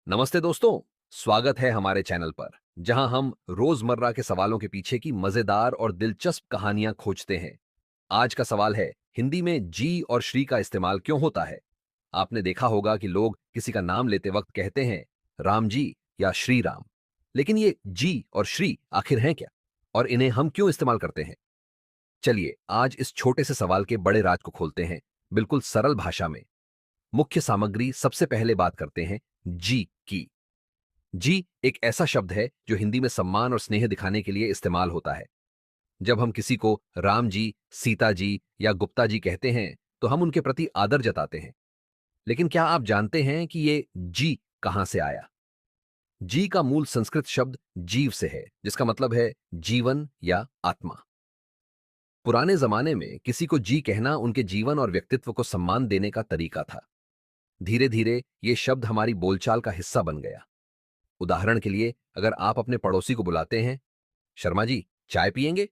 नमस्ते दोस्तों। स्वागत है हमारे चैनल पर जहां हम रोजमर्रा के सवालों के पीछे की मजेदार और दिलचस्प कहानियां खोजते हैं। आज का सवाल है, हिंदी में जी और श्री का इस्तेमाल क्यों होता है? आपने देखा होगा कि लोग किसी का नाम लेते वक्त कहते हैं राम जी या श्री राम। लेकिन ये जी और श्री आखिर हैं क्या, और इन्हें हम क्यों इस्तेमाल करते हैं? चलिए आज इस छोटे से सवाल के बड़े राज को खोलते हैं, बिल्कुल सरल भाषा में। मुख्य सामग्री सबसे पहले बात करते हैं जी की। जी एक ऐसा शब्द है जो हिंदी में सम्मान और स्नेह दिखाने के लिए इस्तेमाल होता है। जब हम किसी को राम जी, सीता जी या गुप्ता जी कहते हैं तो हम उनके प्रति आदर जताते हैं। लेकिन क्या आप जानते हैं कि ये जी कहां से आया? जी का मूल संस्कृत शब्द जीव से है, जिसका मतलब है जीवन या आत्मा। पुराने जमाने में किसी को जी कहना उनके जीवन और व्यक्तित्व को सम्मान देने का तरीका था। धीरे धीरे ये शब्द हमारी बोलचाल का हिस्सा बन गया। उदाहरण के लिए, अगर आप अपने पड़ोसी को बुलाते हैं, शर्मा जी चाय पिएंगे,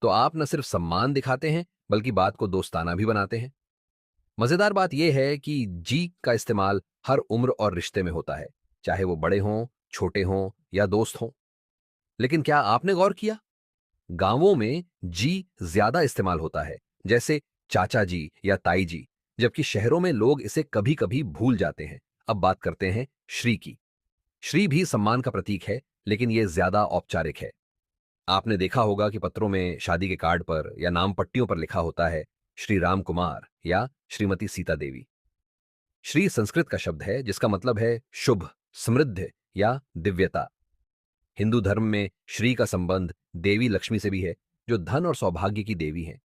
तो आप न सिर्फ सम्मान दिखाते हैं बल्कि बात को दोस्ताना भी बनाते हैं। मजेदार बात यह है कि जी का इस्तेमाल हर उम्र और रिश्ते में होता है, चाहे वो बड़े हों, छोटे हों या दोस्त हों। लेकिन क्या आपने गौर किया, गांवों में जी ज्यादा इस्तेमाल होता है, जैसे चाचा जी या ताई जी, जबकि शहरों में लोग इसे कभी कभी भूल जाते हैं। अब बात करते हैं श्री की। श्री भी सम्मान का प्रतीक है, लेकिन यह ज्यादा औपचारिक है। आपने देखा होगा कि पत्रों में, शादी के कार्ड पर या नाम पट्टियों पर लिखा होता है श्री राम कुमार या श्रीमती सीता देवी। श्री संस्कृत का शब्द है जिसका मतलब है शुभ, समृद्ध या दिव्यता। हिंदू धर्म में श्री का संबंध देवी लक्ष्मी से भी है, जो धन और सौभाग्य की देवी हैं।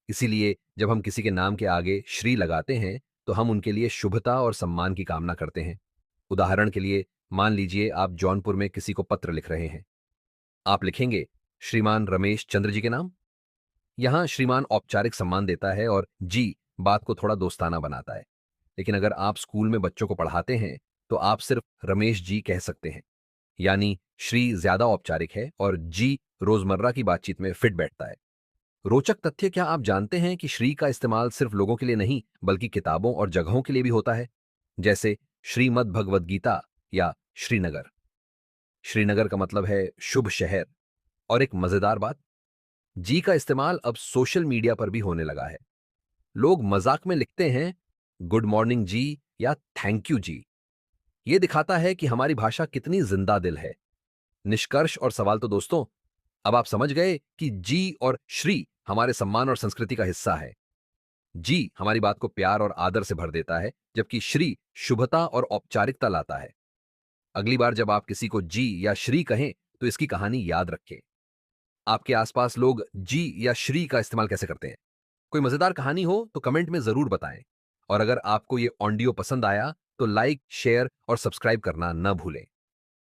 इसीलिए जब हम किसी के नाम के आगे श्री लगाते हैं तो हम उनके लिए शुभता और सम्मान की कामना करते हैं। उदाहरण के लिए, मान लीजिए आप जौनपुर में किसी को पत्र लिख रहे हैं। आप लिखेंगे श्रीमान रमेश चंद्र जी के नाम। यहां श्रीमान औपचारिक सम्मान देता है और जी बात को थोड़ा दोस्ताना बनाता है। लेकिन अगर आप स्कूल में बच्चों को पढ़ाते हैं तो आप सिर्फ रमेश जी कह सकते हैं। यानी श्री ज्यादा औपचारिक है और जी रोजमर्रा की बातचीत में फिट बैठता है। रोचक तथ्य, क्या आप जानते हैं कि श्री का इस्तेमाल सिर्फ लोगों के लिए नहीं बल्कि किताबों और जगहों के लिए भी होता है? जैसे श्रीमद् भगवद गीता या श्रीनगर। श्रीनगर का मतलब है शुभ शहर। और एक मजेदार बात, जी का इस्तेमाल अब सोशल मीडिया पर भी होने लगा है। लोग मजाक में लिखते हैं गुड मॉर्निंग जी या थैंक यू जी। यह दिखाता है कि हमारी भाषा कितनी जिंदा दिल है। निष्कर्ष और सवाल तो दोस्तों, अब आप समझ गए कि जी और श्री हमारे सम्मान और संस्कृति का हिस्सा है। जी हमारी बात को प्यार और आदर से भर देता है, जबकि श्री शुभता और औपचारिकता लाता है। अगली बार जब आप किसी को जी या श्री कहें तो इसकी कहानी याद रखें। आपके आसपास लोग जी या श्री का इस्तेमाल कैसे करते हैं? कोई मजेदार कहानी हो तो कमेंट में जरूर बताएं। और अगर आपको ये ऑडियो पसंद आया तो लाइक, शेयर और सब्सक्राइब करना न भूलें।